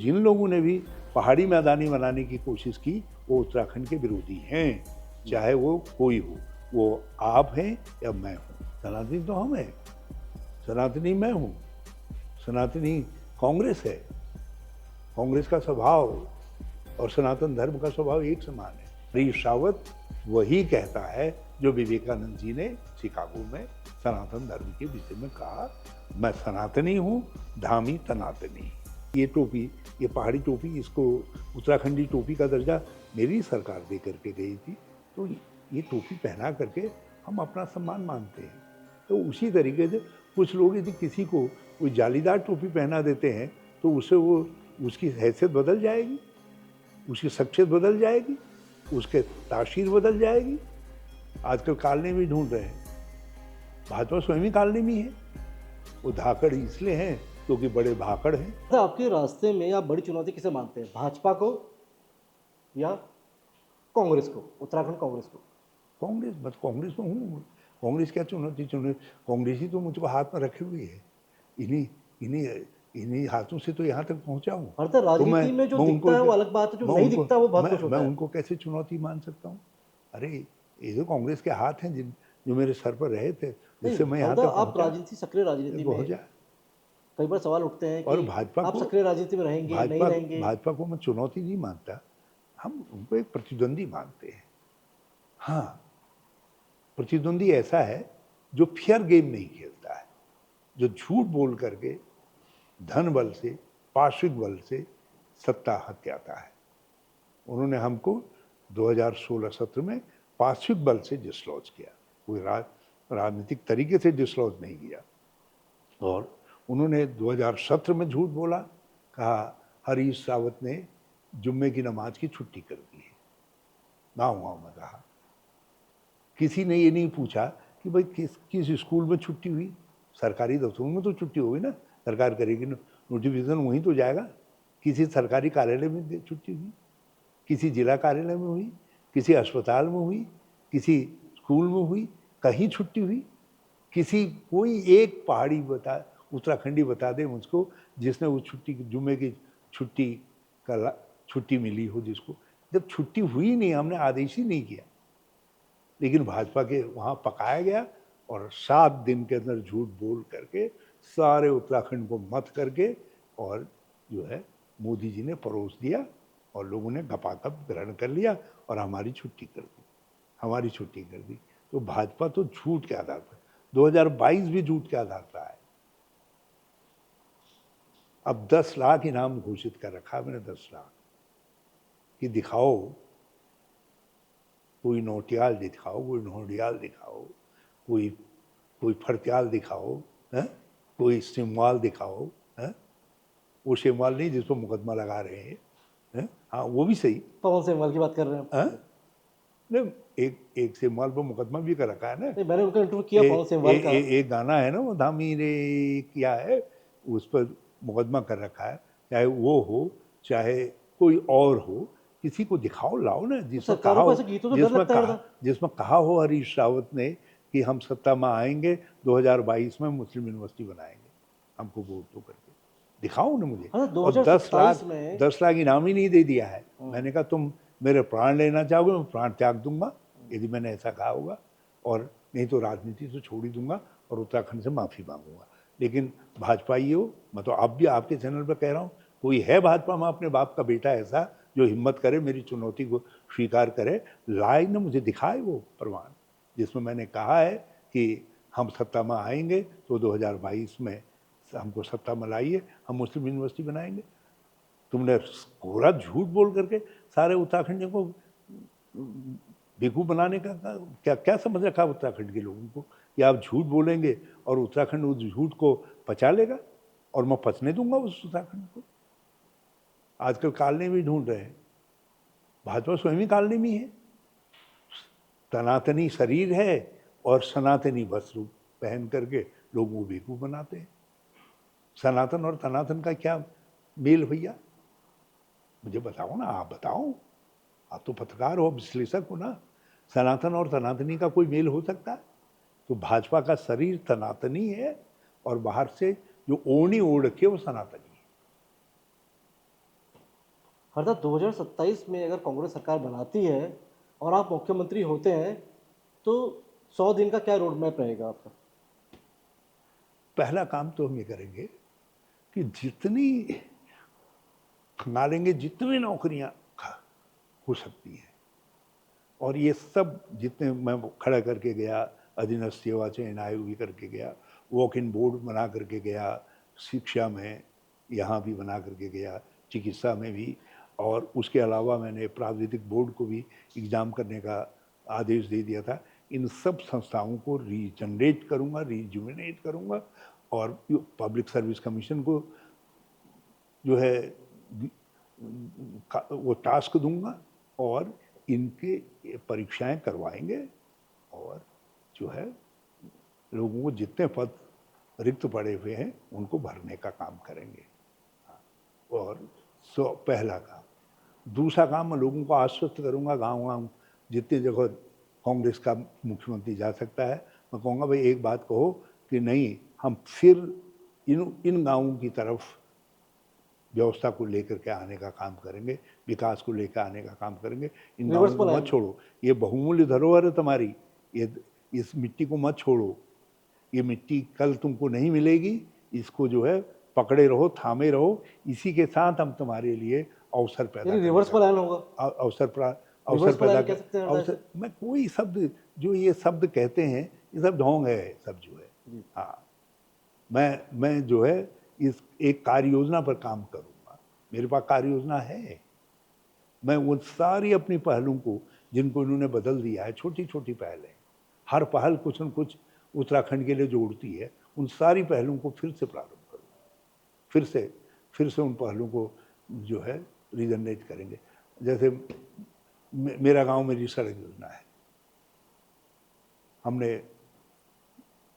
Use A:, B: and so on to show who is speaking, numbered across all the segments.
A: जिन लोगों ने भी पहाड़ी मैदानी बनाने की कोशिश की वो उत्तराखंड के विरोधी हैं, चाहे वो कोई हो, वो आप हैं या मैं हूँ। सनातनी तो हम हैं, सनातनी मैं हूँ, सनातनी कांग्रेस है। कांग्रेस का स्वभाव और सनातन धर्म का स्वभाव एक समान है। हरीश रावत वही कहता है जो विवेकानंद जी ने शिकागो में सनातन धर्म के विषय में कहा, मैं सनातनी हूँ, धामी तनातनी। ये टोपी, ये पहाड़ी टोपी, इसको उत्तराखंडी टोपी का दर्जा मेरी सरकार दे करके गई थी, तो ये टोपी पहना करके हम अपना सम्मान मानते हैं। तो उसी तरीके से कुछ लोग यदि किसी को कोई जालीदार टोपी पहना देते हैं तो उससे वो उसकी हैसियत बदल जाएगी, उसकी शख्सियत बदल जाएगी, उसके तासीर बदल जाएगी। आजकल कालने भी ढूंढ रहे हैं, भाजपा स्वयं ही कालने में है। वो धाकड़ इसलिए हैं क्योंकि बड़े भाकड़ हैं।
B: तो आपके रास्ते में आप बड़ी चुनौती किसे मानते हैं, भाजपा को या कांग्रेस को, उत्तराखंड कांग्रेस को?
A: कांग्रेस, बस कांग्रेस में हूँ। कांग्रेस क्या चुनौती, कांग्रेस ही तो मुझको हाथ में रखे हुई है। इन्हीं इन्हीं इन्हीं हाथों से तो यहाँ तक पहुँचा हूँ।
B: अर्थात राजनीति में जो दिखता है वो अलग बात है, जो नहीं दिखता वो बहुत कुछ होता है।
A: मैं उनको कैसे चुनौती मान सकता हूँ? अरे ये तो कांग्रेस के हाथ हैं जो मेरे सर पर रहे थे, जिससे मैं यहाँ तक
B: आप
A: पहुँचा।
B: राजनीति, सक्रिय राजनीति में कई बार सवाल उठते हैं
A: और
B: कि
A: भाजपा
B: आप
A: को,
B: सक्रिय राजनीति में रहेंगे नहीं रहेंगे।
A: भाजपा को मैं चुनौती नहीं मानता, हम उनको एक प्रतिद्वंदी मानते हैं। हाँ, प्रतिद्वंदी ऐसा है जो फेयर गेम नहीं खेलता है, जो झूठ बोल करके धन बल से, पार्श्विक बल से सत्ता हथियाता है। उन्होंने हमको 2016 सत्र में पार्श्विक बल से डिसलॉज किया, कोई राजनीतिक तरीके से डिसलॉज नहीं किया। और उन्होंने 2017 में झूठ बोला, कहा हरीश रावत ने जुम्मे की नमाज की छुट्टी कर दी है। गाँव में कहा, किसी ने ये नहीं पूछा कि भाई किस स्कूल में छुट्टी हुई। सरकारी दफ्तरों में तो छुट्टी होगी ना, सरकार करेगी, नोटिफिकेशन वहीं तो जाएगा। किसी सरकारी कार्यालय में छुट्टी हुई, किसी जिला कार्यालय में हुई, किसी अस्पताल में हुई, किसी स्कूल में हुई, कहीं छुट्टी हुई? किसी कोई एक पहाड़ी उत्तराखंडी बता दे मुझको जिसने उस छुट्टी, जुम्मे की छुट्टी का छुट्टी मिली हो जिसको। जब छुट्टी हुई नहीं, हमने आदेश ही नहीं किया, लेकिन भाजपा के वहाँ पकाया गया और 7 दिन के अंदर झूठ बोल करके सारे उत्तराखंड को मत करके और जो है मोदी जी ने परोस दिया और लोगों ने गपागप ग्रहण कर लिया और हमारी छुट्टी कर दी, हमारी छुट्टी कर दी। तो भाजपा तो झूठ के आधार पर, 2022 भी झूठ के आधार पर है। अब 10 लाख इनाम घोषित कर रखा मैंने, 10 लाख कि दिखाओ, कोई नोटियाल दिखाओ, कोई नोडियाल दिखाओ, कोई फरत्याल दिखाओ, है? कोई सिमवाल दिखाओ, है? वो सिमवाल नहीं जिस पर मुकदमा लगा रहे हैं, हाँ वो भी सही।
B: पवन सिंह की बात कर रहे हैं?
A: नहीं, एक सिमवाल पर मुकदमा भी कर रखा है ना।
B: मैंने उनका इंटरव्यू किया पवन सिंह का।
A: एक गाना है ना वो धामी रे किया है, उस पर मुकदमा कर रखा है। चाहे वो हो चाहे कोई और हो, किसी को दिखाओ, लाओ ना जिसमें कहा हो, जिसमें कहा हो हरीश रावत ने कि हम सत्ता में आएंगे 2022 में मुस्लिम यूनिवर्सिटी बनाएंगे, हमको वोट दो करके दिखाओ ना मुझे। और 10 लाख इनाम ही नहीं दे दिया है। मैंने कहा तुम मेरे प्राण लेना चाहोगे, मैं प्राण त्याग दूंगा यदि मैंने ऐसा कहा होगा, और नहीं तो राजनीति से छोड़ ही दूंगा और उत्तराखंड से माफ़ी मांगूंगा। लेकिन भाजपाई हो, मैं तो अब भी आपके चैनल पर कह रहा हूँ, कोई है भाजपा में अपने बाप का बेटा ऐसा जो हिम्मत करे, मेरी चुनौती को स्वीकार करे, लाए न मुझे दिखाए वो प्रमाण जिसमें मैंने कहा है कि हम सत्ता में आएंगे तो 2022 में हमको सत्ता में लाइए, हम मुस्लिम यूनिवर्सिटी बनाएंगे। तुमने कोरा झूठ बोल करके सारे उत्तराखंडियों को बेवकूफ़ बनाने का क्या समझ रखा है उत्तराखंड के लोगों को कि आप झूठ बोलेंगे और उत्तराखंड उस झूठ को पचा लेगा और मैं पचने दूंगा उस उत्तराखंड को। आजकल कालने भी ढूंढ रहे हैं, भाजपा स्वयं ही कालने में है। सनातनी शरीर है और सनातनी वस्त्र पहन करके लोगों को बेवकूफ़ बनाते हैं। सनातन और तनातन का क्या मेल भैया, मुझे बताओ ना, आप बताओ, आप तो पत्रकार हो, विश्लेषक हो ना। सनातन और सनातनी का कोई मेल हो सकता है? तो भाजपा का शरीर सनातनी है और बाहर से जो ओढ़नी ओढ़ रखी है वो सनातनी है।
B: हरदा 2027 में अगर कांग्रेस सरकार बनाती है और आप मुख्यमंत्री होते हैं तो 100 दिन का क्या रोड मैप रहेगा आपका?
A: पहला काम तो हम ये करेंगे कि जितनी खंगालेंगे, जितनी नौकरियां हो सकती हैं, और ये सब जितने मैं खड़ा करके गया, अधीनस्थ सेवा चयन आयोग भी करके गया, वॉक इन बोर्ड बना करके गया, शिक्षा में यहाँ भी बना करके गया, चिकित्सा में भी, और उसके अलावा मैंने प्राविधिक बोर्ड को भी एग्ज़ाम करने का आदेश दे दिया था। इन सब संस्थाओं को रीजनरेट करूँगा, रिजुविनेट करूँगा, और पब्लिक सर्विस कमीशन को जो है वो टास्क दूंगा, और इनके परीक्षाएं करवाएंगे, और जो है लोगों को जितने पद रिक्त पड़े हुए हैं उनको भरने का काम करेंगे। और पहला काम। दूसरा काम, मैं लोगों को आश्वस्त करूंगा, गांव-गांव जितनी जगह कांग्रेस का मुख्यमंत्री जा सकता है, मैं कहूँगा भाई एक बात कहो कि नहीं, हम फिर इन गाँवों की तरफ व्यवस्था को लेकर के आने का काम करेंगे, विकास को लेकर आने का काम करेंगे। इन गाँवों
B: रिवर्स
A: को मत
B: पलायन।
A: छोड़ो, ये बहुमूल्य धरोहर है तुम्हारी, ये इस मिट्टी को मत छोड़ो, ये मिट्टी कल तुमको नहीं मिलेगी, इसको जो है पकड़े रहो, थामे रहो, इसी के साथ हम तुम्हारे लिए अवसर पैदा
B: यानी
A: करने
B: रिवर्स
A: का
B: पलायन होगा।
A: अवसर
B: रिवर्स
A: पैदा
B: पलायन कह
A: कर
B: सकते हैं हरदा
A: अवसर
B: से।
A: मैं कोई शब्द जो ये शब्द कहते हैं ये सब ढोंग है सब जो है।
B: जी।
A: हाँ, मैं जो है इस एक कार्य योजना पर काम करूँगा, मेरे पास कार्य योजना है। मैं वो सारी अपनी पहलों को, जिनको इन्होंने बदल दिया है, छोटी-छोटी पहलें, हर पहल कुछ न कुछ उत्तराखंड के लिए जोड़ती है, उन सारी पहलों को फिर से प्रारंभ करूँगा। फिर से उन पहलों को जो है रीजनरेट करेंगे। जैसे मेरा गाँव मेरी सड़क योजना है। हमने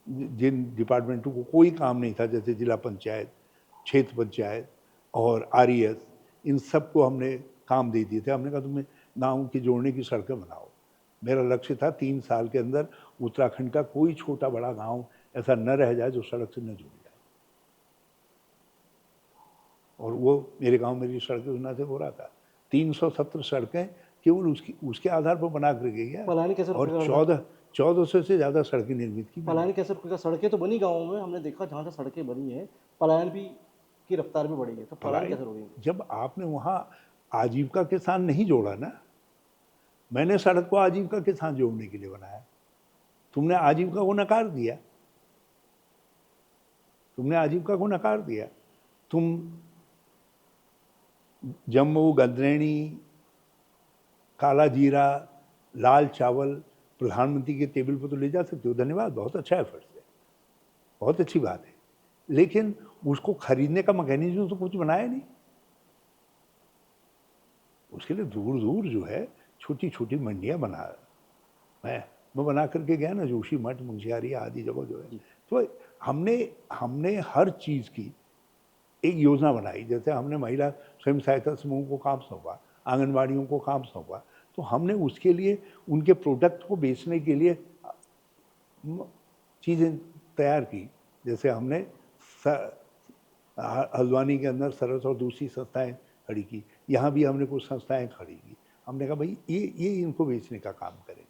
A: जिन डिपार्टमेंटों को कोई काम नहीं था, जैसे जिला पंचायत, क्षेत्र पंचायत और आरईएस, इन सबको हमने काम दे दिए थे। हमने कहा तुम्हें गाँव की जोड़ने की सड़कें बनाओ। मेरा लक्ष्य था 3 साल के अंदर उत्तराखंड का कोई छोटा बड़ा गाँव ऐसा न रह जाए जो सड़क से न जुड़ जाए, और वो मेरे गाँव मेरी सड़क योजना से हो रहा था। 370 सड़कें केवल उसके आधार पर बना कर गई है,
B: पलायन कैसे
A: और
B: रुकेगा हरदा?
A: 1400 से ज़्यादा सड़कें निर्मित की मैंने।
B: पलायन कैसे रुकेगा? सड़कें तो बनी गाँवों में, हमने देखा जहाँ से सड़कें बनी हैं, पलायन भी की रफ्तार भी बढ़ी है, तो पलायन कैसे रोकेंगे?
A: जब आपने वहाँ आजीविका के साथ नहीं जोड़ा ना, मैंने सड़क को आजीविका के साथ जोड़ने के लिए बनाया, तुमने आजीविका को नकार दिया, तुमने आजीविका को नकार दिया। तुम जम्मू, गद्रेणी, काला जीरा, लाल चावल प्रधानमंत्री के टेबल पर तो ले जा सकते हो, धन्यवाद, बहुत अच्छा एफर्ट्स है, बहुत अच्छी बात है, लेकिन उसको खरीदने का मैकेनिज्म तो कुछ बनाया नहीं। उसके लिए दूर दूर जो है छोटी छोटी मंडियां बना, मैं बना करके गया ना, जोशी मठ, मुंशियारी आदि जगह जो है, तो हमने हर चीज़ की एक योजना बनाई। जैसे हमने महिला स्वयं सहायता समूह को काम सौंपा, आंगनबाड़ियों को काम सौंपा, तो हमने उसके लिए उनके प्रोडक्ट को बेचने के लिए चीज़ें तैयार की। जैसे हमने हल्द्वानी के अंदर सरस और दूसरी संस्थाएं खड़ी की, यहाँ भी हमने कुछ संस्थाएं खड़ी की। हमने कहा भाई ये इनको बेचने का काम करेंगे।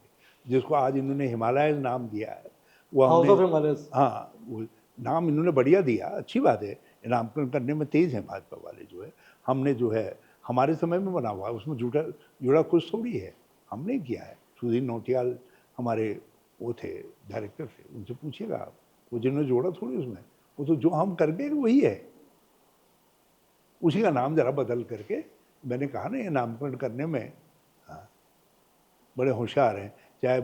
A: जिसको आज इन्होंने हिमालय नाम दिया है, वो
B: हाउस
A: हमने,
B: ऑफ हिमालयस।
A: हाँ, वो नाम इन्होंने बढ़िया दिया, अच्छी बात है, नामकरण करने में तेज है भाजपा वाले जो है। हमने जो है हमारे समय में बना हुआ है, उसमें जुड़ा कुछ थोड़ी है, हमने किया है। सुधीर नौटियाल हमारे वो थे, डायरेक्टर थे, उनसे पूछिएगा आप, वो जिन्होंने जोड़ा थोड़ी उसमें, वो तो जो हम कर गए वही है, उसी का नाम जरा बदल करके। मैंने कहा ना, ये नामकरण करने में हाँ, बड़े होशियार हैं, चाहे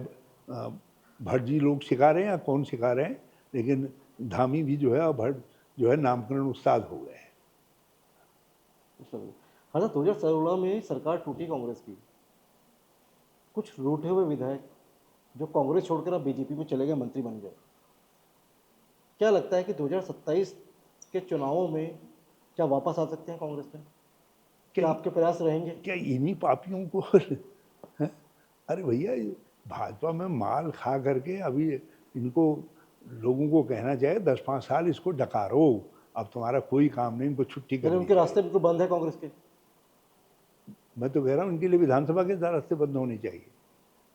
A: भट्ट जी लोग सिखा रहे हैं या कौन सिखा रहे हैं, लेकिन धामी भी जो है और भट्ट जो है नामकरण उस्ताद हो गए हैं।
B: हाँ सर, 2016 में सरकार टूटी कांग्रेस की, कुछ रूठे हुए विधायक जो कांग्रेस छोड़कर अब बीजेपी में चले गए, मंत्री बन गए। क्या लगता है कि 2027 के चुनावों में क्या वापस आ सकते हैं कांग्रेस में? क्या आपके प्रयास रहेंगे?
A: क्या इन्हीं पापियों को हैं? अरे भैया, भाजपा में माल खा करके अभी इनको लोगों को कहना चाहिए 10-5 साल इसको डकारो, अब तुम्हारा कोई काम नहीं, इनको छुट्टी कर
B: यानी
A: दी
B: उनके
A: जाए।
B: रास्ते बिल्कुल बंद है कांग्रेस के?
A: मैं तो कह रहा हूँ इनके लिए विधानसभा के रास्ते बंद होने चाहिए।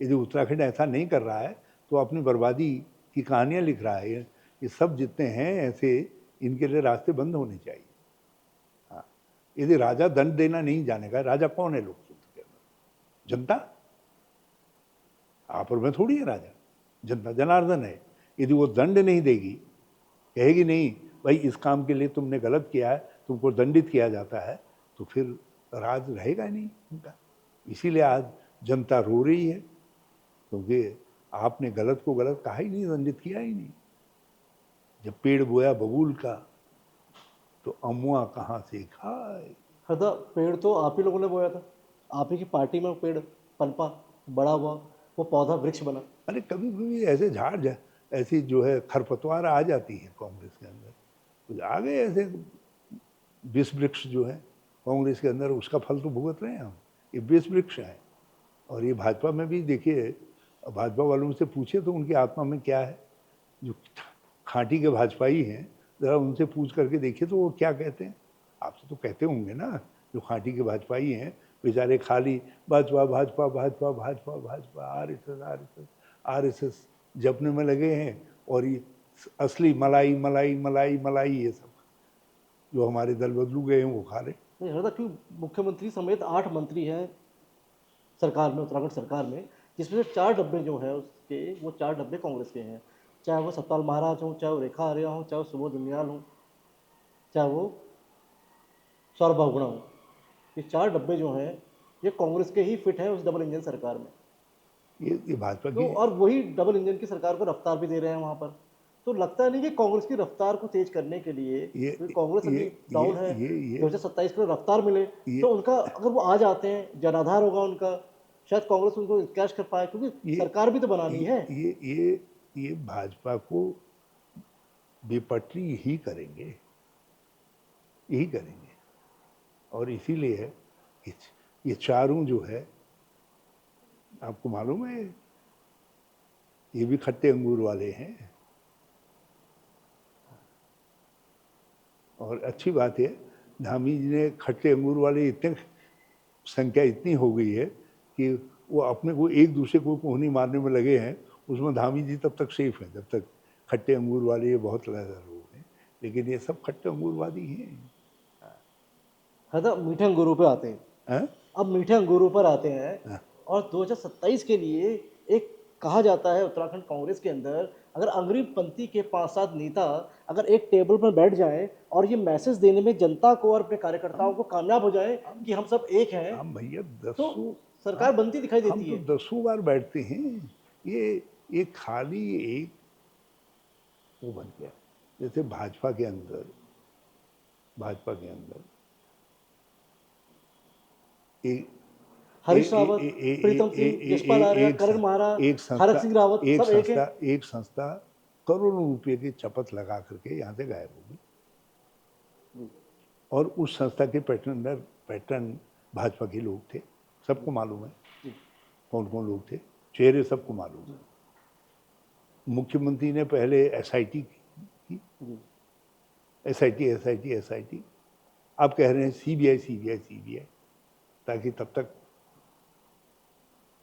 A: यदि उत्तराखंड ऐसा नहीं कर रहा है तो अपनी बर्बादी की कहानियाँ लिख रहा है। ये सब जितने हैं ऐसे, इनके लिए रास्ते बंद होने चाहिए। हाँ, यदि राजा दंड देना नहीं जानेगा, राजा कौन है लोकतंत्र के अंदर? जनता। आप और मैं थोड़ी है राजा, जनता जनार्दन है। यदि वो दंड नहीं देगी, कहेगी नहीं भाई इस काम के लिए तुमने गलत किया है, तुमको दंडित किया जाता है, तो फिर राज रहेगा ही नहीं उनका। इसीलिए आज जनता रो रही है, क्योंकि आपने गलत को गलत कहा ही नहीं, दंडित किया ही नहीं। जब पेड़ बोया बबूल का, तो अमुआ कहाँ से खाए।
B: हरदा, पेड़ तो आप ही लोगों ने बोया था, आप ही की पार्टी में वो पेड़ पनपा, बड़ा हुआ, वो पौधा वृक्ष बना।
A: अरे कभी कभी ऐसे ऐसी जो है खरपतवार आ जाती है कांग्रेस के अंदर, कुछ आ गए ऐसे विष वृक्ष जो है कांग्रेस के अंदर, उसका फल तो भुगत रहे हैं हम। ये विष वृक्ष है। और ये भाजपा में भी देखिए, भाजपा वालों से पूछे तो उनकी आत्मा में क्या है। जो खांटी के भाजपाई हैं, ज़रा उनसे पूछ करके देखिए तो वो क्या कहते हैं। आपसे तो कहते होंगे ना, जो खांटी के भाजपाई हैं बेचारे खाली Bhajpa Bhajpa Bhajpa Bhajpa Bhajpa RSS RSS RSS जपने में लगे हैं। और ये असली मलाई मलाई मलाई मलाई ये सब जो हमारे दल बदलू गए हैं वो खा रहे।
B: नहीं हरदा, क्यों मुख्यमंत्री समेत 8 मंत्री हैं सरकार में, उत्तराखंड सरकार में, जिसमें से 4 डब्बे जो हैं उसके, वो 4 डब्बे कांग्रेस के हैं। चाहे वो सतपाल महाराज हों, चाहे वो रेखा आर्या हों, चाहे वो सुबोध उनियाल हों, चाहे वो सौरभ बहुगुणा हों। ये 4 डब्बे जो हैं ये कांग्रेस के ही फिट हैं उस डबल इंजन सरकार में।
A: ये भाजपा
B: तो
A: की
B: और वही डबल इंजन की सरकार को रफ्तार भी दे रहे हैं वहाँ पर। तो लगता नहीं कि कांग्रेस की रफ्तार को तेज करने के लिए,
A: ये
B: क्योंकि कांग्रेस
A: ये
B: अभी डाउन है,
A: ये
B: 2027 के लिए रफ्तार मिले,
A: ये
B: तो उनका अगर वो आ जाते हैं, जनाधार होगा उनका, शायद कांग्रेस उनको कैश कर पाए, क्योंकि
A: ये
B: सरकार भी तो बनानी है।
A: ये भाजपा को बेपटरी ही करेंगे, यही करेंगे। और इसीलिए ये चारों जो है, आपको मालूम है ये भी खट्टे अंगूर वाले हैं। और अच्छी बात है, धामी जी ने खट्टे अंगूर वाले इतने संख्या इतनी हो गई है कि वो अपने को एक दूसरे को कोहनी मारने में लगे हैं। उसमें धामी जी तब तक सेफ हैं जब तक खट्टे अंगूर वाले ये बहुत ज़्यादा लोग हैं, लेकिन ये सब खट्टे अंगूरवादी हैं।
B: है ना, मीठे अंगूरों पे आते हैं।
A: हैं?
B: अब मीठे अंगूरों पर आते हैं,
A: हाँ।
B: और 2027 के लिए एक कहा जाता है उत्तराखंड कांग्रेस के अंदर, अगर अग्रिम पंक्ति के 5-7 नेता अगर एक टेबल पर बैठ जाएं और ये मैसेज देने में जनता को और अपने कार्यकर्ताओं को कामयाब हो जाएं कि हम सब एक हैं,
A: हम भैया
B: तो
A: दसों
B: सरकार बनती दिखाई
A: हम
B: देती
A: तो
B: है।
A: 10 बार बैठते हैं। ये खाली एक वो बन गया। जैसे भाजपा के अंदर एक
B: हरीश रावत, प्रीतम सिंह, यशपाल आर्या, करण महारा,
A: एक
B: हरक
A: संस्था
B: सिंह रावत, सब एक है।
A: एक संस्था करोड़ों रुपए की शपथ लगा करके यहाँ से गायब हो गई। और उस संस्था के पैटर्न भाजपा के लोग थे, सबको मालूम है कौन कौन लोग थे, चेहरे सबको मालूम है। मुख्यमंत्री ने पहले एसआईटी की, एसआईटी, अब कह रहे हैं सीबीआई, ताकि तब तक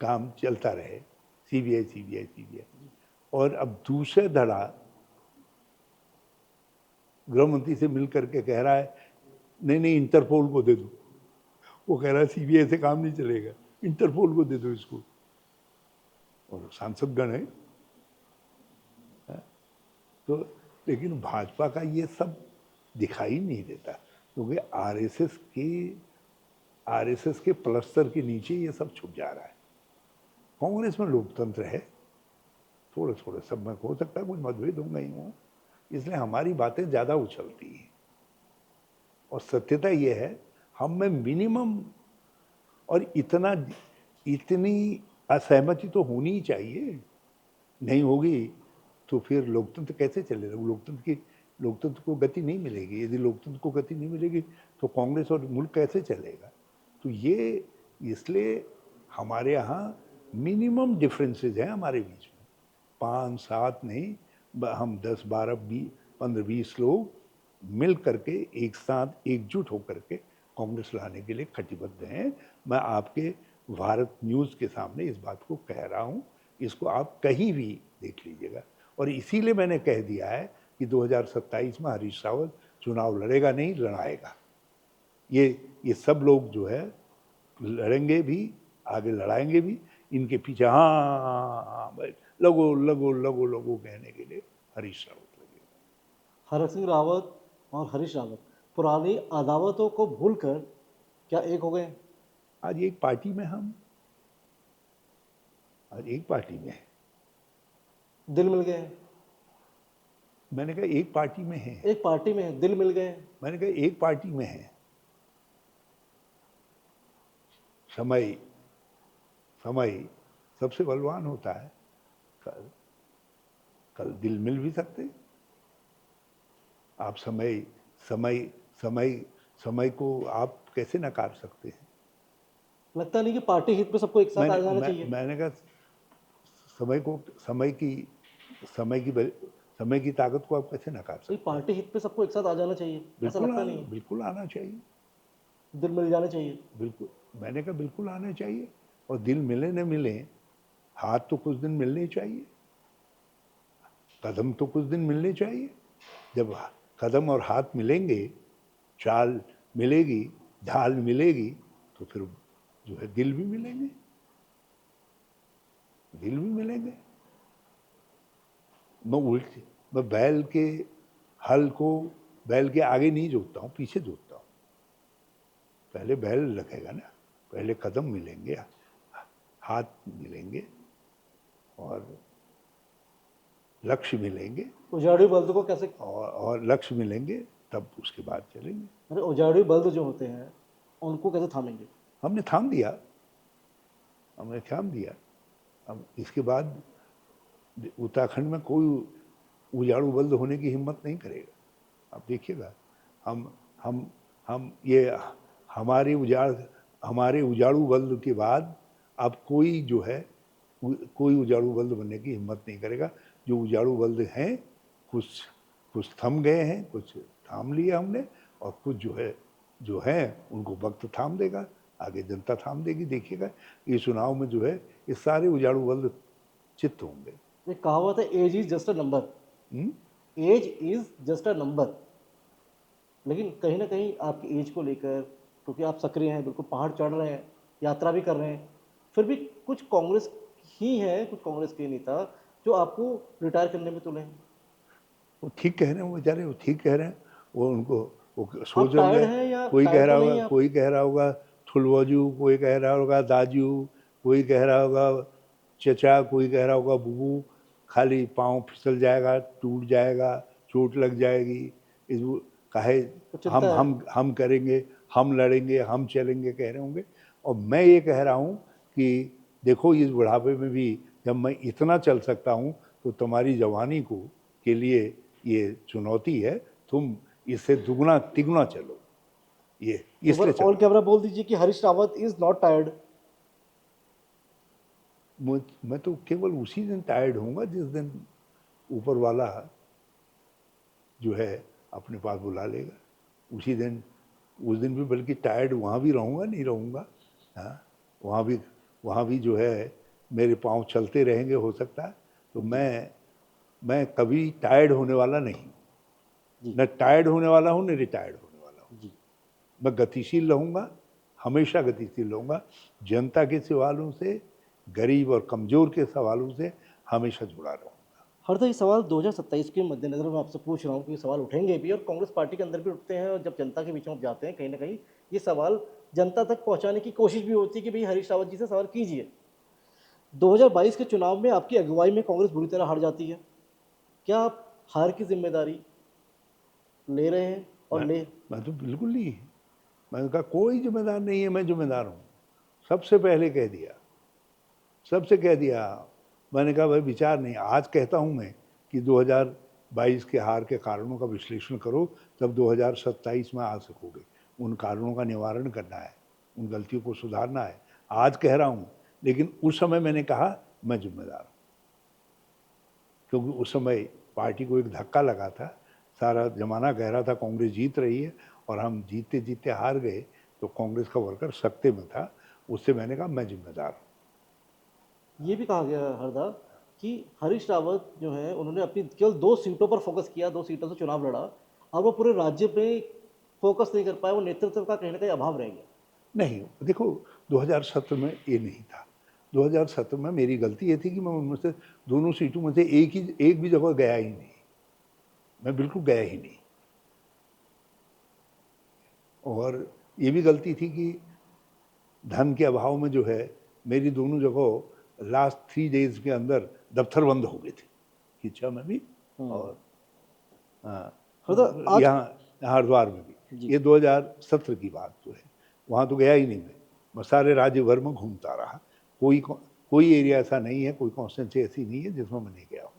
A: काम चलता रहे, सीबीआई। और अब दूसरे धड़ा गृह मंत्री से मिल करके कह रहा है नहीं इंटरपोल को दे दो। वो कह रहा है सीबीआई से काम नहीं चलेगा, इंटरपोल को दे दो इसको। और सांसदगण है। तो लेकिन भाजपा का ये सब दिखाई नहीं देता, क्योंकि आरएसएस के प्लस्तर के नीचे ये सब छुप जा रहा है। कांग्रेस में लोकतंत्र है, थोड़े सब में हो सकता है कुछ मतभेद होंगे ही हों, इसलिए हमारी बातें ज़्यादा उछलती हैं। और सत्यता ये है, हम में मिनिमम और इतनी असहमति तो होनी ही चाहिए। नहीं होगी तो फिर लोकतंत्र कैसे चलेगा? लोकतंत्र को गति नहीं मिलेगी। यदि लोकतंत्र को गति नहीं मिलेगी तो कांग्रेस और मुल्क कैसे चलेगा? तो ये इसलिए हमारे यहाँ मिनिमम डिफरेंसेस हैं हमारे बीच में, 5-7 नहीं, हम 10-12-15-20 लोग मिल करके एक साथ एकजुट होकर के कांग्रेस लाने के लिए कटिबद्ध हैं। मैं आपके भारत न्यूज़ के सामने इस बात को कह रहा हूँ, इसको आप कहीं भी देख लीजिएगा। और इसीलिए मैंने कह दिया है कि 2027 में हरीश रावत चुनाव लड़ेगा नहीं, लड़ाएगा। ये सब लोग जो है लड़ेंगे भी, आगे लड़ाएंगे भी। इनके पीछे हाँ भाई लगो लगो लगो लगो कहने के लिए हरीश रावत लगेगा।
B: हरक सिंह रावत और हरीश रावत पुरानी अदावतों को भूलकर क्या एक हो गए?
A: आज एक पार्टी में हम आज एक पार्टी में हैं।
B: दिल मिल गए हैं।
A: मैंने कहा एक पार्टी में है।
B: एक पार्टी में है, दिल मिल गए हैं।
A: मैंने कहा एक पार्टी में है। समय समय सबसे बलवान होता है। कल कल दिल मिल भी सकते। आप समय समय समय समय को आप कैसे नकार सकते हैं?
B: लगता नहीं कि पार्टी हित में सबको एक साथ आ जाना चाहिए?
A: मैंने कहा समय को समय की ताकत को आप कैसे नकार
B: भाई
A: सकते?
B: पार्टी हित पे सबको एक साथ आ जाना चाहिए, ऐसा लगता नहीं है?
A: बिल्कुल आना चाहिए।
B: दिल मिल जाना चाहिए।
A: बिल्कुल, मैंने कहा बिल्कुल आना चाहिए। और दिल मिले न मिले, हाथ तो कुछ दिन मिलने चाहिए, कदम तो कुछ दिन मिलने चाहिए। जब कदम और हाथ मिलेंगे, चाल मिलेगी, ढाल मिलेगी, तो फिर जो है दिल भी मिलेंगे। दिल भी मिलेंगे। मैं बैल के हल को बैल के आगे नहीं जोतता हूँ, पीछे जोतता हूँ। पहले बैल लगेगा ना, पहले कदम मिलेंगे, हाथ मिलेंगे और लक्ष्य मिलेंगे।
B: उजाड़ू बल्द को कैसे?
A: और लक्ष्य मिलेंगे, तब उसके बाद चलेंगे।
B: अरे उजाड़ू बल्द जो होते हैं उनको कैसे थामेंगे?
A: हमने थाम दिया। हमने थाम दिया। अब इसके बाद उत्तराखंड में कोई उजाड़ू बल्द होने की हिम्मत नहीं करेगा। आप देखिएगा, हम ये हमारे उजाड़ू बल्द के बाद अब कोई जो है कोई उजाड़ू बल्द बनने की हिम्मत नहीं करेगा। जो उजाड़ू बल्द हैं, कुछ थम गए हैं, कुछ थाम लिया हमने, और कुछ जो है उनको वक्त थाम देगा, आगे जनता थाम देगी। देखिएगा ये चुनाव में जो है ये सारे उजाड़ू बल्द चित्त होंगे।
B: एक कहावत है, age is just a number. Age is just a number. लेकिन कहीं ना कहीं आपकी एज को लेकर, क्योंकि आप सक्रिय हैं, बिल्कुल पहाड़ चढ़ रहे हैं, यात्रा भी कर रहे हैं, फिर भी कुछ कांग्रेस ही हैं, कुछ कांग्रेस के नेता जो आपको रिटायर करने में तुले हैं।
A: वो ठीक कह रहे हैं, वो बेचारे वो ठीक कह रहे हैं। वो उनको वो
B: आप
A: सोच
B: टायर्ड
A: होंगे।
B: हैं या
A: कोई कह
B: टायर्ड तो
A: रहा
B: नहीं
A: होगा,
B: है आप?
A: कोई कह रहा होगा ठुलवाजू, कोई कह रहा होगा दाजू, कोई कह रहा होगा चचा, कोई कह रहा होगा बुबू। खाली पाँव फिसल जाएगा, टूट जाएगा, चोट लग जाएगी। इस काहे
B: तो चिंता है।
A: हम करेंगे, हम लड़ेंगे, हम चलेंगे कह रहे होंगे। और मैं ये कह रहा हूँ कि देखो इस बुढ़ापे में भी जब मैं इतना चल सकता हूँ, तो तुम्हारी जवानी को के लिए ये चुनौती है। तुम इससे दुगना तिगुना चलो। ये
B: एक बार
A: इसलिए
B: ऑन
A: चलो।
B: कैमरा बोल दीजिए कि Harish Rawat is not tired.
A: मैं तो केवल उसी दिन टायर्ड होऊंगा जिस दिन ऊपर वाला जो है अपने पास बुला लेगा। उसी दिन उस दिन भी बल्कि टायर्ड वहाँ भी रहूँगा, नहीं रहूँगा। हाँ, वहाँ भी जो है मेरे पाँव चलते रहेंगे हो सकता है। तो मैं कभी टायर्ड होने वाला नहीं।
B: जी
A: न टायर्ड होने वाला हूँ, न रिटायर्ड होने वाला हूँ।
B: जी।
A: मैं गतिशील रहूँगा, हमेशा गतिशील रहूँगा। जनता के सवालों से, गरीब और कमज़ोर के सवालों से हमेशा जुड़ा रहूँगा।
B: हर ये सवाल 2027 के मद्देनजर मैं आपसे पूछ रहा हूँ कि ये सवाल उठेंगे भी और कांग्रेस पार्टी के अंदर भी उठते हैं, और जब जनता के बीच में आप जाते हैं कहीं ना कहीं ये सवाल जनता तक पहुंचाने की कोशिश भी होती है कि भाई हरीश रावत जी से सवाल कीजिए। 2022 के चुनाव में आपकी अगुवाई में कांग्रेस बुरी तरह हार जाती है। क्या आप हार की जिम्मेदारी ले रहे हैं? और
A: मैं तो बिल्कुल नहीं। मैंने कहा कोई जिम्मेदार नहीं है, मैं जिम्मेदार हूँ। सबसे पहले कह दिया, सबसे कह दिया। मैंने कहा भाई विचार नहीं, आज कहता हूँ मैं कि 2022 के हार के कारणों का विश्लेषण करो, तब 2027 में आ सकोगे। उन कारणों का निवारण करना है, उन गलतियों को सुधारना है। आज कह रहा हूँ, लेकिन उस समय मैंने कहा मैं जिम्मेदार हूँ, क्योंकि उस समय पार्टी को एक धक्का लगा था। सारा जमाना कह रहा था कांग्रेस जीत रही है, और हम जीतते जीतते हार गए। तो कांग्रेस का वर्कर सख्ते में था, उससे मैंने कहा मैं जिम्मेदार हूँ।
B: ये भी कहा गया हरदा कि हरीश रावत जो है उन्होंने अपनी केवल 2 सीटों पर फोकस किया, 2 सीटों से चुनाव लड़ा और वो पूरे राज्य पे फोकस नहीं कर पाए, वो नेतृत्व का कहीं ना कहीं अभाव रह गया।
A: नहीं, देखो 2017 में ये नहीं था। 2017 में मेरी गलती ये थी कि मैं उनमें से दोनों सीटों में से एक भी जगह गया ही नहीं, मैं बिल्कुल गया ही नहीं। और ये भी गलती थी कि धन के अभाव में जो है मेरी दोनों जगह लास्ट 3 डेज के अंदर दफ्तर बंद हो गए थे, खिंचा में भी और
B: हरदा आज
A: यहाँ हरिद्वार में भी।
B: जी।
A: ये 2017 की बात जो है, वहाँ तो गया ही नहीं मैं सारे राज्य भर में घूमता रहा। कोई एरिया ऐसा नहीं है, कोई कॉन्स्टिट्यूंसी ऐसी नहीं है जिसमें मैं नहीं गया हूँ।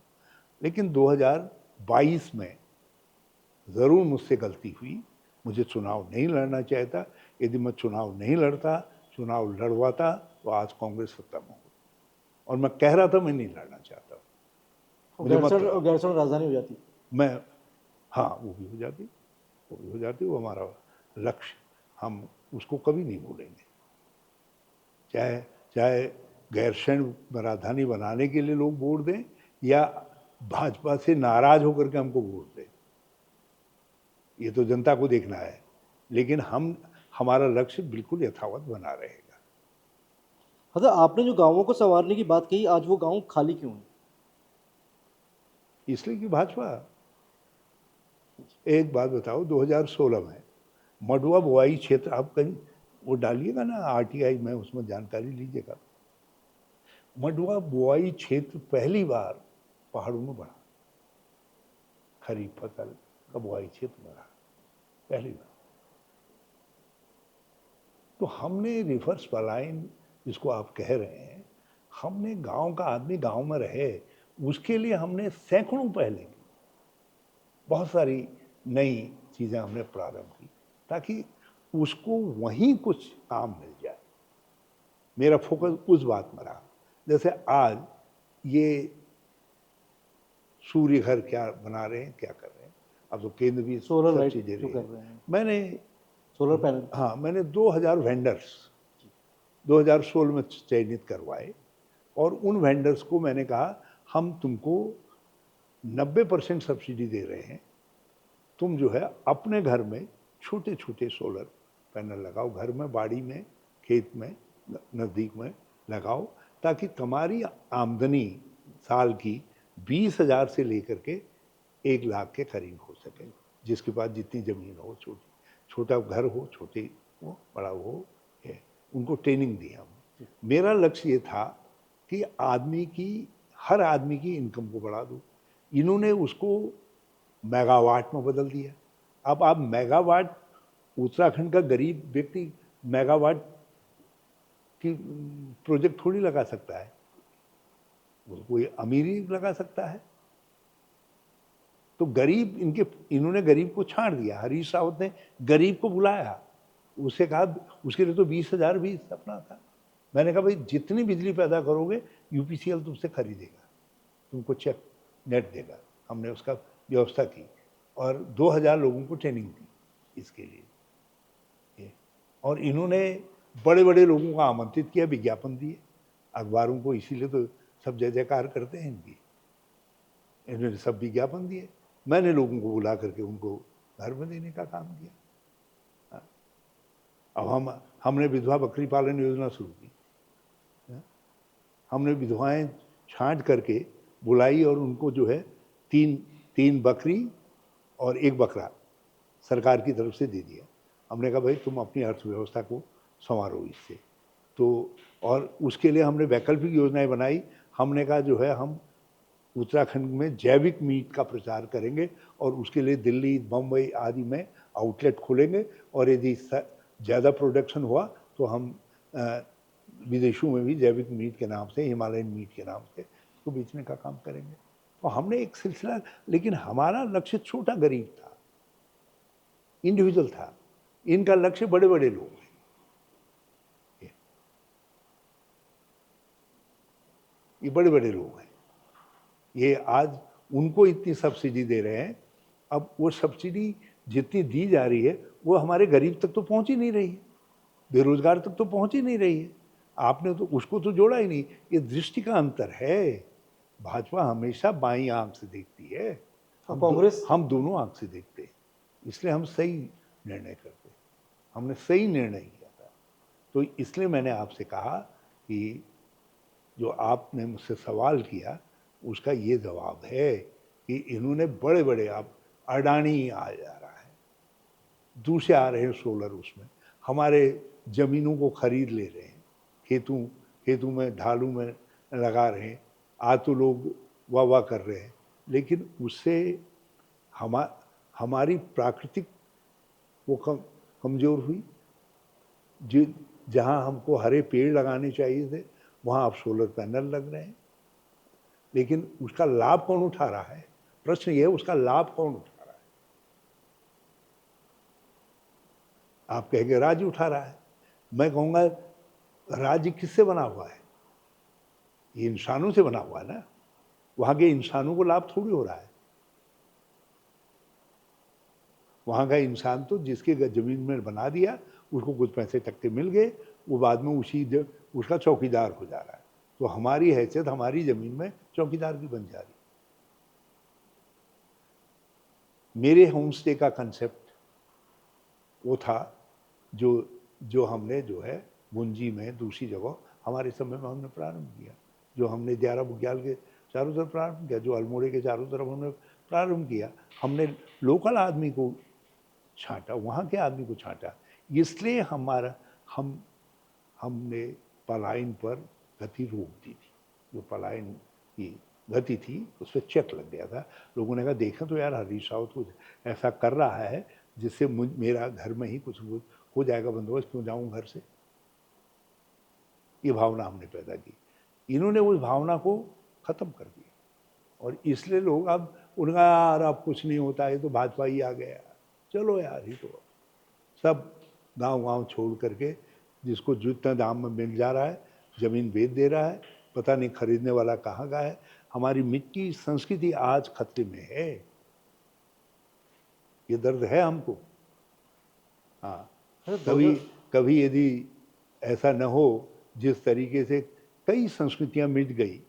A: लेकिन 2022 में ज़रूर मुझसे गलती हुई, मुझे चुनाव नहीं लड़ना चाहिए था। यदि मैं चुनाव नहीं लड़ता, चुनाव लड़वाता तो आज कांग्रेस सत्ता में होती। और मैं कह रहा था मैं नहीं लड़ना चाहता, मुझे मत लड़ाओ।
B: गैरसैंण राजधानी हो जाती।
A: मैं हाँ, वो भी हो जाती, वो भी हो जाती, वो हमारा लक्ष्य, हम उसको कभी नहीं भूलेंगे। चाहे चाहे गैरसैंण राजधानी बनाने के लिए लोग वोट दें या भाजपा से नाराज होकर के हमको वोट दें, ये तो जनता को देखना है। लेकिन हमारा लक्ष्य बिल्कुल यथावत बना रहेगा।
B: हरदा आपने जो गांवों को संवारने की बात कही, आज वो गांव खाली क्यों है?
A: इसलिए कि भाजपा, एक बात बताओ, 2016 में मडुआ बुआई क्षेत्र, आप कहीं वो डालिएगा ना आरटीआई में, उसमें जानकारी लीजिएगा। मडुआ बुआई क्षेत्र पहली बार पहाड़ों में बढ़ा, खरीफ फसल का बुआई क्षेत्र बढ़ा पहली बार। तो हमने रिवर्स पलायन जिसको आप कह रहे हैं, हमने गांव का आदमी गांव में रहे, उसके लिए हमने सैकड़ों पहले बहुत सारी नई चीज़ें हमने प्रारंभ की ताकि उसको वहीं कुछ काम मिल जाए। मेरा फोकस उस बात में रहा। जैसे आज ये सूर्य घर क्या बना रहे हैं, क्या कर रहे हैं, अब तो केंद्र भी
B: सोलर लाइट
A: सब्सिडी दे
B: जो
A: रही
B: कर
A: है।
B: रहे हैं,
A: मैंने
B: सोलर पैनल।
A: हाँ, मैंने 2000 वेंडर्स 2016 में चयनित करवाए और उन वेंडर्स को मैंने कहा हम तुमको 90% सब्सिडी दे रहे हैं, तुम जो है अपने घर में छोटे छोटे सोलर पैनल लगाओ, घर में, बाड़ी में, खेत में, नज़दीक में लगाओ, ताकि तुम्हारी आमदनी साल की 20,000 से लेकर के 1 लाख के करीब हो सके। जिसके पास जितनी ज़मीन हो, छोटा घर हो, छोटे हो, बड़ा हो, है, उनको ट्रेनिंग दी हमने। मेरा लक्ष्य ये था कि हर आदमी की इनकम को बढ़ा दूँ। इन्होंने उसको मेगावाट में बदल दिया। अब आप मेगावाट, उत्तराखंड का गरीब व्यक्ति मेगावाट की प्रोजेक्ट थोड़ी लगा सकता है, वो कोई अमीर ही लगा सकता है। तो इन्होंने गरीब को छाड़ दिया। हरीश रावत ने गरीब को बुलाया, उससे कहा, उसके लिए तो 20,000 भी सपना था। मैंने कहा भाई जितनी बिजली पैदा करोगे यूपीसीएल तुमसे खरीदेगा, तुमको चेक नेट देगा। हमने उसका व्यवस्था की और 2000 लोगों को ट्रेनिंग दी इसके लिए। और इन्होंने बड़े बड़े लोगों को आमंत्रित किया, विज्ञापन दिए अखबारों को, इसीलिए तो सब जय जयकार करते हैं इनकी। इन्होंने सब विज्ञापन दिए, मैंने लोगों को बुला करके उनको घर में देने का काम किया। अब हमने विधवा बकरी पालन योजना शुरू की। हमने विधवाएं छांट करके बुलाई और उनको जो है तीन बकरी और 1 बकरा सरकार की तरफ से दे दिया। हमने कहा भाई तुम अपनी अर्थव्यवस्था को संवारो इससे। तो और उसके लिए हमने वैकल्पिक योजनाएं बनाई। हमने कहा जो है हम उत्तराखंड में जैविक मीट का प्रचार करेंगे और उसके लिए दिल्ली, बम्बई आदि में आउटलेट खोलेंगे और यदि ज़्यादा प्रोडक्शन हुआ तो हम विदेशों में भी जैविक मीट के नाम से, हिमालयन मीट के नाम से उसको बेचने का काम करेंगे। तो हमने एक सिलसिला, लेकिन हमारा लक्ष्य छोटा गरीब था, इंडिविजुअल था। इनका लक्ष्य बड़े बड़े लोग हैं। ये बड़े बड़े लोग हैं, ये आज उनको इतनी सब्सिडी दे रहे हैं। अब वो सब्सिडी जितनी दी जा रही है वो हमारे गरीब तक तो पहुंच ही नहीं रही है। बेरोजगार तक तो पहुंच ही नहीं रही है। आपने तो उसको तो जोड़ा ही नहीं। ये दृष्टि का अंतर है। भाजपा हमेशा बाईं आंख से देखती है,
B: और कांग्रेस
A: हम दोनों आंख से देखते हैं। इसलिए हम सही निर्णय करते हैं। हमने सही निर्णय किया था। तो इसलिए मैंने आपसे कहा कि जो आपने मुझसे सवाल किया उसका ये जवाब है कि इन्होंने बड़े बड़े, आप अडानी आ जा रहा है, दूसरे आ रहे हैं सोलर, उसमें हमारे ज़मीनों को खरीद ले रहे हैं, खेतों में ढालू में लगा रहे हैं। आज तो लोग वाह वाह कर रहे हैं, लेकिन उससे हमारी प्राकृतिक वो कमज़ोर हुई। जहाँ हमको हरे पेड़ लगाने चाहिए थे वहाँ अब सोलर पैनल लग रहे हैं, लेकिन उसका लाभ कौन उठा रहा है? प्रश्न ये है, उसका लाभ कौन उठा रहा है? आप कहेंगे राज्य उठा रहा है। मैं कहूँगा राज्य किससे बना हुआ है? ये इंसानों से बना हुआ है ना। वहाँ के इंसानों को लाभ थोड़ी हो रहा है। वहाँ का इंसान तो जिसके ज़मीन में बना दिया, उसको कुछ पैसे टक्के मिल गए, वो बाद में उसका चौकीदार हो जा रहा है। तो हमारी हैसियत हमारी ज़मीन में चौकीदार की बन जा रही। मेरे होम स्टे का कंसेप्ट वो था जो हमने जो है गुंजी में दूसरी जगह हमारे समय में हमने प्रारंभ किया, जो हमने दियारा बुग्याल के चारों तरफ प्रारंभ किया, जो अल्मोड़े के चारों तरफ हमने प्रारंभ किया। हमने लोकल आदमी को छांटा, वहाँ के आदमी को छांटा। इसलिए हमने पलायन पर गति रोक दी थी। जो पलायन की गति थी उस पर चेक लग गया था। लोगों ने कहा देखें तो यार हरीश रावत कुछ ऐसा कर रहा है जिससे मेरा घर में ही कुछ हो जाएगा बंदोबस्त, क्यों जाऊं घर से। ये भावना हमने पैदा की। इन्होंने उस भावना को खत्म कर दिया और इसलिए लोग अब उनका यार अब कुछ नहीं होता, ये तो भाजपा ही आ गया। चलो यार, ही तो सब गांव छोड़ करके जिसको जितना दाम में मिल जा रहा है ज़मीन बेच दे रहा है, पता नहीं खरीदने वाला कहाँ का है। हमारी मिट्टी संस्कृति आज खतरे में है। ये दर्द है हमको। हाँ,
B: अरे
A: कभी कभी यदि ऐसा न हो जिस तरीके से कई संस्कृतियां मिट गई,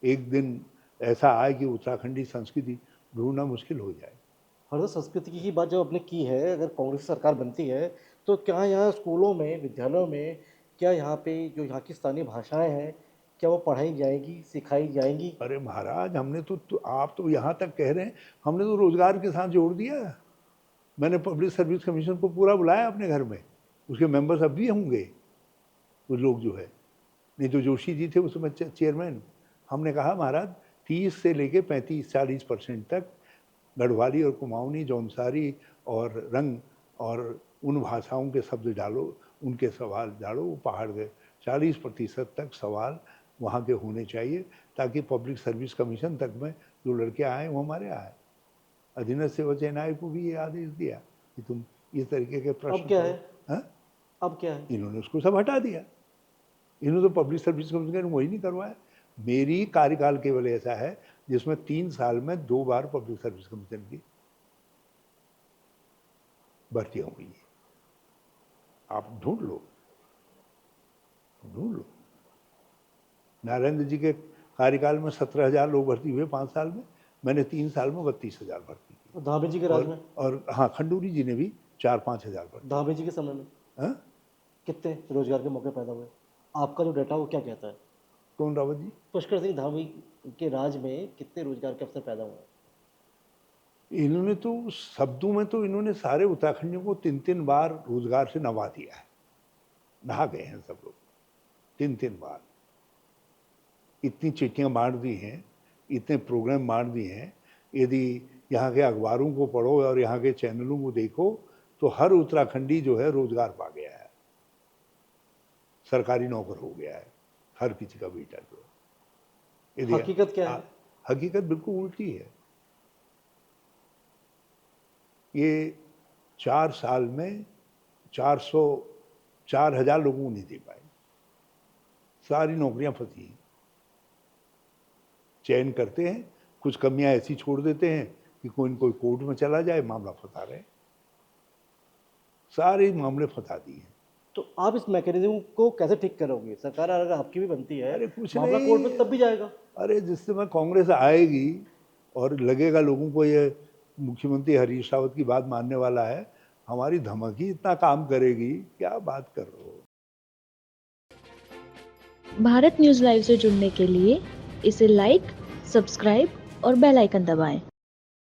A: एक दिन ऐसा आए कि उत्तराखंडी संस्कृति ढूंढना मुश्किल हो जाए।
B: हर संस्कृति की बात जब आपने की है, अगर कांग्रेस सरकार बनती है तो क्या यहाँ स्कूलों में, विद्यालयों में, क्या यहाँ पे जो यहाँ की स्थानीय भाषाएं हैं, क्या वो पढ़ाई जाएगी, सिखाई जाएंगी?
A: अरे महाराज, हमने तो आप तो यहाँ तक कह रहे हैं, हमने तो रोजगार के साथ जोड़ दिया। मैंने पब्लिक सर्विस कमीशन को पूरा बुलाया अपने घर में, उसके मेंबर्स अब भी होंगे कुछ लोग जो है, नहीं तो जोशी जी थे उसमें चेयरमैन। हमने कहा महाराज 30 से लेके 35-40% तक गढ़वाली और कुमाऊनी, जौनसारी और रंग और उन भाषाओं के शब्द डालो, उनके सवाल डालो, वो पहाड़ गए। 40% तक सवाल वहाँ के होने चाहिए ताकि पब्लिक सर्विस कमीशन तक में जो लड़के आए वो हमारे आए। अधीनस्थ सेवा चयन को भी ये आदेश दिया कि तुम इस तरीके के प्रश्न
B: अब क्या
A: करो।
B: है?
A: हाँ,
B: अब क्या है?
A: इन्होंने उसको सब हटा दिया। इन्होंने तो पब्लिक सर्विस कमीशन वही नहीं करवाया। मेरी कार्यकाल केवल ऐसा है जिसमें 3 साल में 2 बार पब्लिक सर्विस कमीशन की भर्तियां हुई है। आप ढूंढ लो। नारायण जी के कार्यकाल में 17,000 लोग भर्ती हुए 5 साल में। मैंने 3 साल में 32,000 भर्ती की।
B: और धामी जी के राज में?
A: और हाँ, खंडूरी जी ने भी 4-5 हजार भर्ती।
B: धामी जी के समय में
A: हाँ?
B: कितने रोजगार के मौके पैदा हुए? आपका जो डाटा वो क्या कहता है?
A: कौन रावत जी?
B: पुष्कर सिंह धामी के राज में कितने रोजगार के अवसर पैदा हुए?
A: इन्होंने तो शब्दों में तो इन्होंने सारे उत्तराखंडियों को 3-3 बार रोजगार से नवा दिया है। नहा गए हैं सब लोग 3-3 बार। इतनी चिट्ठियां बांट दी हैं, इतने प्रोग्राम बांट दिए हैं। यदि यहाँ के अखबारों को पढ़ो और यहाँ के चैनलों को देखो तो हर उत्तराखंडी जो है रोजगार पा गया है, सरकारी नौकर हो गया है, हर किसी का बेटा जो है। यदि
B: हकीकत क्या है?
A: हकीकत बिल्कुल उल्टी है। ये 4 साल में 4,000 लोगों को नहीं दे पाए। सारी नौकरियां फंसी हैं। चयन करते हैं, कुछ कमियां ऐसी छोड़ देते हैं कि कोई न कोई कोर्ट में चला जाए, मामला फंसा रहे। सारे मामले फंसा दिए।
B: तो आप इस मैकेनिज्म को कैसे ठीक करोगे? सरकार अगर आपकी भी बनती है,
A: अरे कुछ
B: मामला
A: नहीं।
B: कोर्ट में तब भी जाएगा।
A: अरे जिस समय कांग्रेस आएगी और लगेगा लोगों को ये मुख्यमंत्री हरीश रावत की बात मानने वाला है, हमारी धमकी इतना काम करेगी, क्या बात कर रहे हो।
C: भारत न्यूज़ लाइव से जुड़ने के लिए इसे लाइक, सब्सक्राइब और बेल आइकन दबाएं।